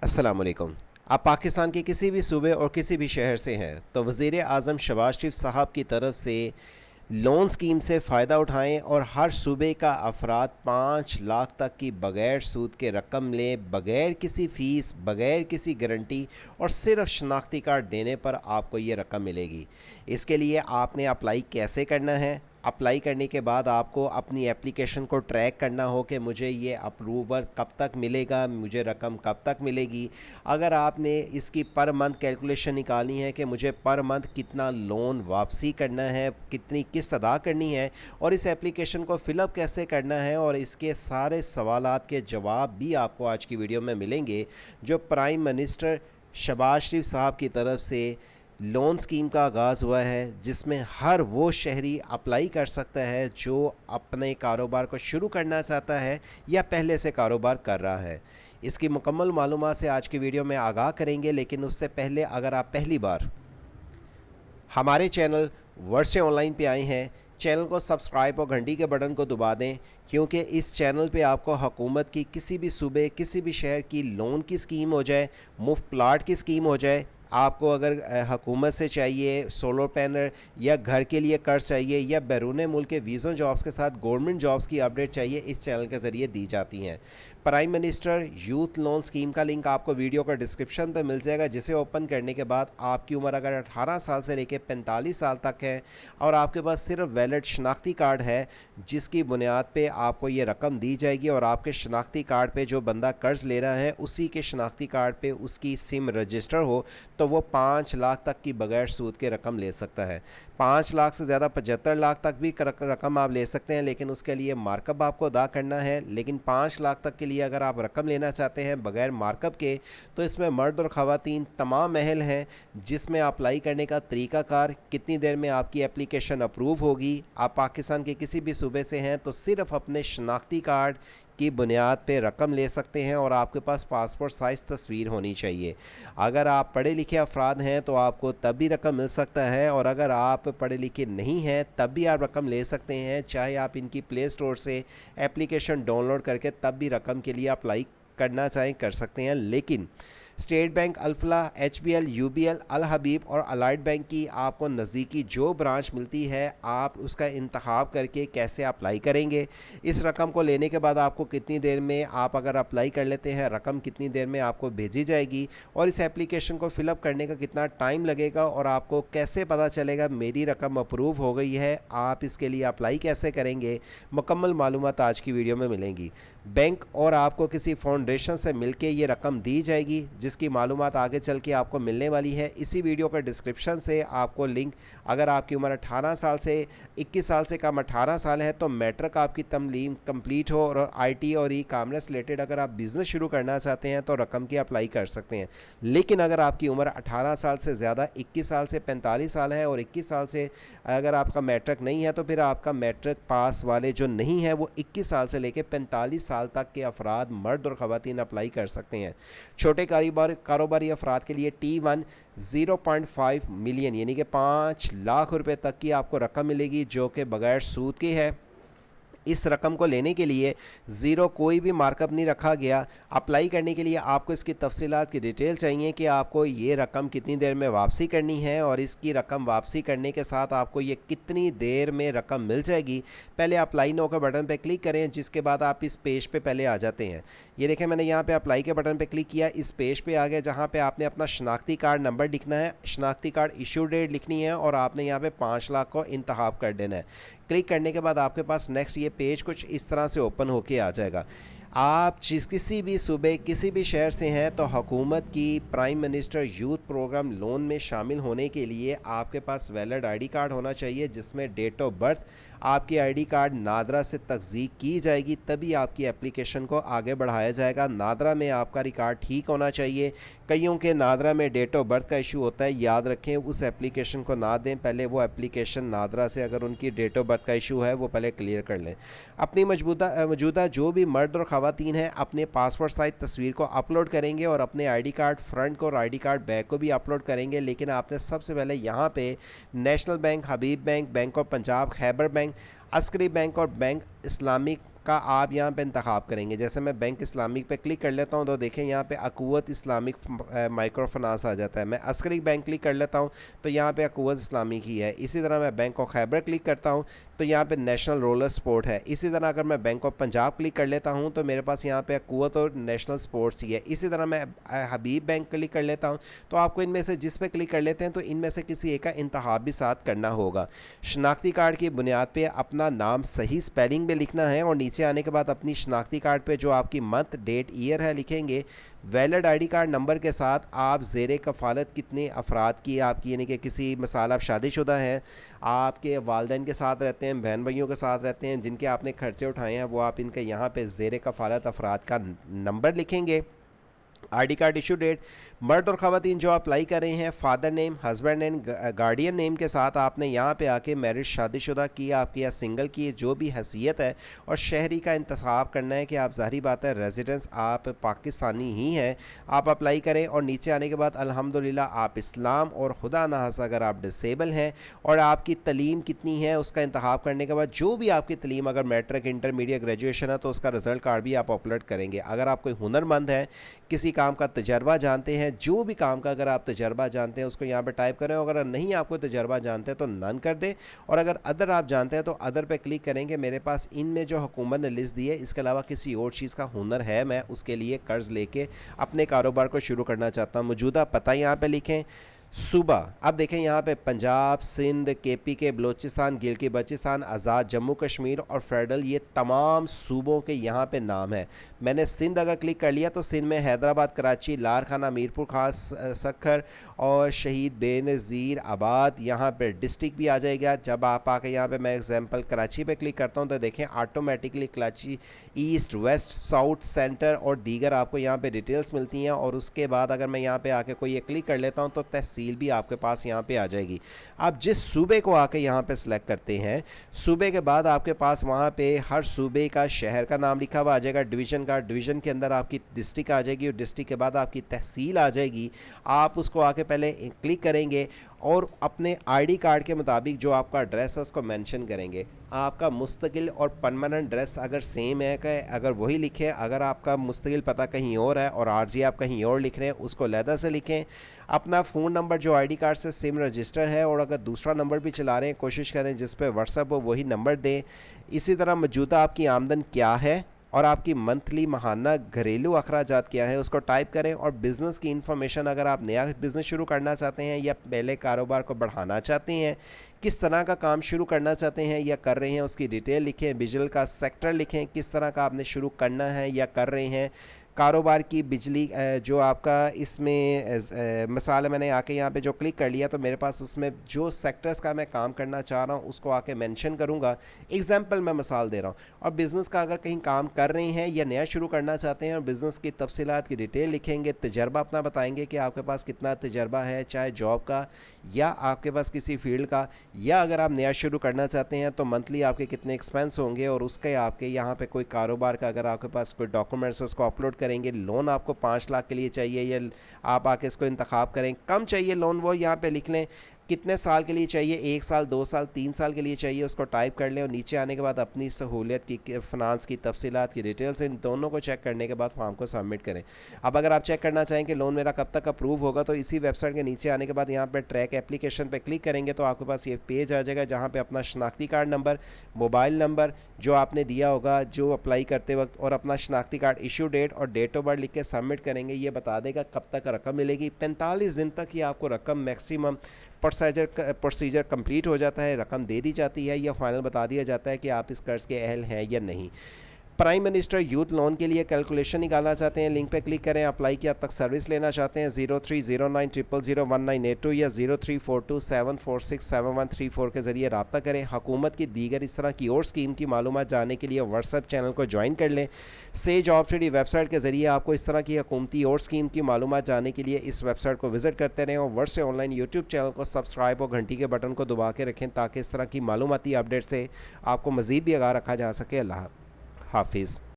अस्सलामुअलैकुम। आप पाकिस्तान के किसी भी सूबे और किसी भी शहर से हैं तो वज़ीर आज़म शहबाज शरीफ साहब की तरफ से लोन स्कीम से फ़ायदा उठाएं और हर सूबे का अफराद 5 लाख तक की बग़ैर सूद के रकम लें, बग़ैर किसी फ़ीस, बग़ैर किसी गारंटी और सिर्फ शनाख्ती कार्ड देने पर आपको ये रकम मिलेगी। इसके लिए आपने अप्लाई कैसे करना है? अप्लाई करने के बाद आपको अपनी एप्लीकेशन को ट्रैक करना हो कि मुझे ये अप्रूवल कब तक मिलेगा, मुझे रकम कब तक मिलेगी। अगर आपने इसकी पर मंथ कैलकुलेशन निकालनी है कि मुझे पर मंथ कितना लोन वापसी करना है, कितनी किस्त अदा करनी है और इस एप्लीकेशन को फ़िलअप कैसे करना है, और इसके सारे सवालात के जवाब भी आपको आज की वीडियो में मिलेंगे जो प्राइम मिनिस्टर शहबाज शरीफ साहब की तरफ से लोन स्कीम का आगाज़ हुआ है, जिसमें हर वो शहरी अप्लाई कर सकता है जो अपने कारोबार को शुरू करना चाहता है या पहले से कारोबार कर रहा है। इसकी मुकम्मल मालूमात से आज की वीडियो में आगाह करेंगे, लेकिन उससे पहले अगर आप पहली बार हमारे चैनल वर्ष ऑनलाइन पे आए हैं, चैनल को सब्सक्राइब और घंटी के बटन को दबा दें, क्योंकि इस चैनल पे आपको हुकूमत की किसी भी सूबे, किसी भी शहर की लोन की स्कीम हो जाए, मुफ्त प्लाट की स्कीम हो जाए, आपको अगर हुकूमत से चाहिए सोलर पैनल या घर के लिए कर्ज चाहिए या बैरून मुल्क के वीज़ा जॉब्स के साथ गवर्नमेंट जॉब्स की अपडेट चाहिए, इस चैनल के ज़रिए दी जाती हैं। Prime minister youth loan scheme का लिंक आपको वीडियो का डिस्क्रिप्शन पर मिल जाएगा, जिसे ओपन करने के बाद आपकी उम्र अगर 18 साल से लेकर 45 साल तक है और आपके पास सिर्फ वैलिड शनाख्ती कार्ड है, जिसकी बुनियाद पे आपको ये रकम दी जाएगी और आपके शनाख्ती कार्ड पे जो बंदा कर्ज़ ले रहा है उसी के शनाख्ती कार्ड पे उसकी सिम रजिस्टर हो तो वो 5 लाख तक की बगैर सूद के रकम ले सकता है। 5 लाख से ज़्यादा 75 लाख तक भी रकम आप ले सकते हैं, लेकिन उसके लिए मार्कअप आपको अदा करना है। लेकिन 5 लाख तक के लिए अगर आप रकम लेना चाहते हैं बगैर मार्कअप के, तो इसमें मर्द और ख़वातीन तमाम अहल हैं, जिसमें अप्लाई करने का तरीक़ाकार, कितनी देर में आपकी एप्लीकेशन अप्रूव होगी। आप पाकिस्तान के किसी भी सूबे से हैं तो सिर्फ अपने शनाख्ती कार्ड की बुनियाद पे रकम ले सकते हैं और आपके पास पासपोर्ट साइज़ तस्वीर होनी चाहिए। अगर आप पढ़े लिखे अफराद हैं तो आपको तब भी रकम मिल सकता है, और अगर आप पढ़े लिखे नहीं हैं तब भी आप रकम ले सकते हैं, चाहे आप इनकी प्ले स्टोर से एप्लीकेशन डाउनलोड करके तब भी रकम के लिए अप्लाई करना चाहें कर सकते हैं। लेकिन state bank, Alfalah, HBL, UBL, अल हबीब और अलाइड बैंक की आपको नज़दीकी जो ब्रांच मिलती है, आप उसका इंतखाब करके कैसे अप्लाई करेंगे, इस रकम को लेने के बाद आपको कितनी देर में, आप अगर अप्लाई कर लेते हैं, रकम कितनी देर में आपको भेजी जाएगी और इस एप्लीकेशन को फ़िलअप करने का कितना टाइम लगेगा और आपको कैसे पता चलेगा मेरी रकम अप्रूव हो गई है, आप इसके लिए अप्लाई कैसे करेंगे, मुकम्मल मालूमात आज की वीडियो में मिलेंगी। बैंक और आपको किसी फाउंडेशन से मिलके ये रकम दी जाएगी, जिसकी मालूमात आगे चल के आपको मिलने वाली है। इसी वीडियो का डिस्क्रिप्शन से आपको लिंक, अगर आपकी उम्र 18 साल से 21 साल से कम 18 साल है तो मैट्रिक आपकी तमलीम कंप्लीट हो और IT और ई-कॉमर्स रिलेटेड अगर आप बिज़नेस शुरू करना चाहते हैं तो रकम की अप्लाई कर सकते हैं। लेकिन अगर आपकी उम्र 18 साल से ज़्यादा 21 साल से 45 साल है और 21 साल से अगर आपका मैट्रिक नहीं है तो फिर आपका मैट्रिक पास वाले जो नहीं है वो 21 साल से लेकर 45 साल तक के अफराद, मर्द और ख़वातीन अप्लाई कर सकते हैं। छोटे कारोबारी अफराद के लिए T1 0.5 मिलियन यानी कि 5 लाख रुपए तक की आपको रकम मिलेगी, जो कि बगैर सूद की है। इस रकम को लेने के लिए ज़ीरो कोई भी मार्कअप नहीं रखा गया। अप्लाई करने के लिए आपको इसकी तफसीलात की डिटेल चाहिए कि आपको ये रकम कितनी देर में वापसी करनी है और इसकी रकम वापसी करने के साथ आपको ये कितनी देर में रकम मिल जाएगी। पहले अप्लाई नो के बटन पर क्लिक करें, जिसके बाद आप इस पेज पे पहले आ जाते हैं। ये देखें, मैंने यहाँ पे अप्लाई के बटन पर क्लिक किया, इस पेज पे आ गया जहाँ पे आपने अपना शनाख्ती कार्ड नंबर लिखना है, शनाख्ती कार्ड इशू डेट लिखनी है और आपने यहाँ पे 5 लाख को इंतखाब कर देना है। क्लिक करने के बाद आपके पास नेक्स्ट ये पेज कुछ इस तरह से ओपन होके आ जाएगा। आप किसी भी सूबे, किसी भी शहर से हैं तो हुकूमत की prime minister youth program loan में शामिल होने के लिए आपके पास वैलिड ID कार्ड होना चाहिए, जिसमें डेट ऑफ बर्थ आपकी ID कार्ड नादरा से तस्दीक की जाएगी, तभी आपकी एप्लीकेशन को आगे बढ़ाया जाएगा। नादरा में आपका रिकॉर्ड ठीक होना चाहिए। कईयों के नादरा में डेट ऑफ बर्थ का इशू होता है, याद रखें उस एप्लीकेशन को ना दें, पहले वो एप्लीकेशन नादरा से अगर उनकी डेट ऑफ बर्थ का इशू है वो पहले क्लियर कर लें। अपनी मौजूदा जो भी मर्द और ख़वातीन हैं अपने पासपोर्ट साइज तस्वीर को अपलोड करेंगे और अपने ID कार्ड फ्रंट को और ID कार्ड बैक को भी अपलोड करेंगे। लेकिन आपने सबसे पहले यहाँ पे national bank, Habib bank, bank of Punjab, Khyber bank, Askari bank और बैंक इस्लामिक का आप यहाँ पे इंतखाब करेंगे। जैसे मैं बैंक इस्लामिक पे क्लिक कर लेता हूँ तो देखें यहाँ पे अक़ुव्वत इस्लामिक माइक्रो फाइनेंस आ जाता है। मैं अस्करी बैंक क्लिक कर लेता हूँ तो यहाँ पे अक़ुव्वत इस्लामिक ही है। इसी तरह मैं बैंक ऑफ खैबर क्लिक करता हूँ तो यहाँ पे नेशनल रोलर स्पोर्ट है। इसी तरह अगर मैं बैंक ऑफ पंजाब क्लिक कर लेता हूँ तो मेरे पास यहाँ पे अक़ुव्वत और नेशनल स्पोर्ट्स ही है। इसी तरह मैं हबीब बैंक क्लिक कर लेता हूँ तो आपको इनमें से जिस पे क्लिक कर लेते हैं तो इनमें से किसी एक का इंतखाब भी साथ करना होगा। शनाख्ती कार्ड की बुनियाद पे अपना नाम सही स्पेलिंग में लिखना है और नीचे आने के बाद अपनी शनाख्ती कार्ड पे जो आपकी मंथ डेट ईयर है लिखेंगे। वैलिड आईडी कार्ड नंबर के साथ आप ज़ेरे कफ़ालत कितने अफराद की आपकी, यानी कि किसी मिसाल आप शादीशुदा हैं, आपके वालिदैन के साथ रहते हैं, बहन भाइयों के साथ रहते हैं, जिनके आपने खर्चे उठाए हैं, वो आप इनके यहाँ पे ज़ेरे कफ़ालत अफराद का नंबर लिखेंगे। आईडी कार्ड इशू डेट, मर्द और ख़वातीन जो अप्लाई कर रहे हैं, father name, husband name, guardian name के साथ आपने यहाँ पे आके मैरिज शादीशुदा की आपकी या सिंगल की जो भी हैसियत है, और शहरी का इंतखाब करना है कि आप ज़ाहिर बात है रेजिडेंस आप पाकिस्तानी ही हैं, आप अप्लाई करें। और नीचे आने के बाद अल्हम्दुलिल्लाह आप इस्लाम और खुदा ना खास्ता अगर आप डिसेबल हैं और आपकी तलीम कितनी है उसका इंतखाब करने के बाद जो भी आपकी तलीम अगर मैट्रिक इंटरमीडिएट ग्रेजुएशन है तो उसका रिज़ल्ट कार्ड भी आप अपलोड करेंगे। अगर आप कोई हुनरमंद है, किसी काम का तजर्बा जानते हैं, जो भी काम का अगर आप तजर्बा जानते हैं उसको यहाँ पे टाइप करें। अगर नहीं आपको तजर्बा जानते हैं तो नन कर दें, और अगर अदर आप जानते हैं तो अदर पे क्लिक करेंगे। मेरे पास इनमें जो हुकूमत ने लिस्ट दी है इसके अलावा किसी और चीज़ का हुनर है, मैं उसके लिए कर्ज़ लेके अपने कारोबार को शुरू करना चाहता हूँ। मौजूदा पता यहाँ पे लिखें, सूबा अब देखें यहाँ पे पंजाब, सिंध, KPK, बलूचिस्तान, गिलगित बल्चिस्तान, आज़ाद जम्मू कश्मीर और फेडरल, ये तमाम सूबों के यहाँ पे नाम है। मैंने सिंध अगर क्लिक कर लिया तो सिंध में हैदराबाद, कराची, लारखाना, मीरपुर खास, सखर और शहीद बेनज़ीर आबाद, यहाँ पे डिस्ट्रिक्ट भी आ जाएगा। जब आप आके यहाँ पे मैं एग्जांपल कराची पे क्लिक करता हूँ तो देखें automatically Karachi east, west, south, centre और दीगर आपको यहाँ पे डिटेल्स मिलती हैं। और उसके बाद अगर मैं यहाँ पे आके कोई एक क्लिक कर लेता हूँ तो तहसील भी आपके पास यहाँ पे आ जाएगी। आप जिस सूबे को आके यहाँ पे सिलेक्ट करते हैं, सूबे के बाद आपके पास वहाँ पे हर सूबे का शहर का नाम लिखा हुआ आ जाएगा, डिवीज़न का, डिवीज़न के अंदर आपकी डिस्ट्रिक्ट आ जाएगी और डिस्ट्रिक्ट के बाद आपकी तहसील आ जाएगी। आप उसको आके पहले क्लिक करेंगे और अपने आईडी कार्ड के मुताबिक जो आपका एड्रेस है उसको मेंशन करेंगे। आपका मुस्तकिल और परमानेंट एड्रेस अगर सेम है कि अगर वही लिखें, अगर आपका मुस्तकिल पता कहीं और है और आरजी आप कहीं और लिख रहे हैं उसको लहदा से लिखें। अपना फ़ोन नंबर जो आईडी कार्ड से सिम रजिस्टर है, और अगर दूसरा नंबर भी चला रहे हैं कोशिश करें जिस पे व्हाट्सएप हो वही नंबर दें। इसी तरह मौजूदा आपकी आमदन क्या है और आपकी मंथली माहाना घरेलू अखराजात क्या है उसको टाइप करें। और बिज़नेस की इन्फॉर्मेशन, अगर आप नया बिज़नेस शुरू करना चाहते हैं या पहले कारोबार को बढ़ाना चाहते हैं, किस तरह का काम शुरू करना चाहते हैं या कर रहे हैं उसकी डिटेल लिखें। बिजली का सेक्टर लिखें, किस तरह का आपने शुरू करना है या कर रहे हैं। कारोबार की बिजली जो आपका इसमें मिसाल मैंने आके यहाँ पे जो क्लिक कर लिया तो मेरे पास उसमें जो सेक्टर्स का मैं काम करना चाह रहा हूँ उसको आके मेंशन करूँगा। एग्जांपल मैं मिसाल दे रहा हूँ। और बिज़नेस का अगर कहीं काम कर रहे हैं या नया शुरू करना चाहते हैं और बिज़नेस की तफसीलात की डिटेल लिखेंगे। तजर्बा अपना बताएंगे कि आपके पास कितना तजर्बा है, चाहे जॉब का या आपके पास किसी फील्ड का, या अगर आप नया शुरू करना चाहते हैं तो मंथली आपके कितने एक्सपेंस होंगे और उसके आपके यहाँ पे कोई कारोबार का अगर आपके पास कोई डॉक्यूमेंट्स उसको अपलोड करेंगे। लोन आपको 5 लाख के लिए चाहिए या आप आके इसको इंतखाब करें, कम चाहिए लोन वो यहाँ पे लिख लें। कितने साल के लिए चाहिए, 1 साल, 2 साल, 3 साल के लिए चाहिए उसको टाइप कर लें। और नीचे आने के बाद अपनी सहूलियत की फ़िनांस की तफसीलात की डिटेल्स इन दोनों को चेक करने के बाद फॉर्म को सबमिट करें। अब अगर आप चेक करना चाहें कि लोन मेरा कब तक अप्रूव होगा तो इसी वेबसाइट के नीचे आने के बाद यहाँ पर ट्रैक एप्लीकेशन पर क्लिक करेंगे तो आपके पास ये पेज आ जाएगा जहाँ पर अपना शनाख्ती कार्ड नंबर, मोबाइल नंबर जो आपने दिया होगा जो अप्लाई करते वक्त, और अपना शनाख्ती कार्ड इशू डेट और डेट ऑफ बर्थ लिख के सबमिट करेंगे। ये बता देगा कब तक रकम मिलेगी। 45 दिन तक ही आपको रकम मैक्सिमम प्रोसीजर कंप्लीट हो जाता है, रकम दे दी जाती है या फाइनल बता दिया जाता है कि आप इस कर्ज़ के अहल हैं या नहीं। प्राइम मिनिस्टर यूथ लोन के लिए कैलकुलेशन निकालना चाहते हैं, लिंक पे क्लिक करें। अप्लाई किया तक सर्विस लेना चाहते हैं 0309000198 या 034274674134 के ज़रिए रब्ता करें। हुकूमत की दीगर इस तरह की और स्कीम की मालूमात जानने के लिए व्हाट्सएप चैनल को ज्वाइन कर लें। सेज ऑप्शनरी वेबसाइट के ज़रिए आपको इस तरह की हुकूमती और स्कीम की मालूमात जानने के लिए इस वेबसाइट को विज़िट करते रहें। और वर्ष से ऑनलाइन यूट्यूब चैनल को सब्सक्राइब और घंटी के बटन को दबा के रखें ताकि इस तरह की मालूमाती अपडेट से आपको मज़ीद भी आगाह रखा जा सके। अल्लाह हाफिज़।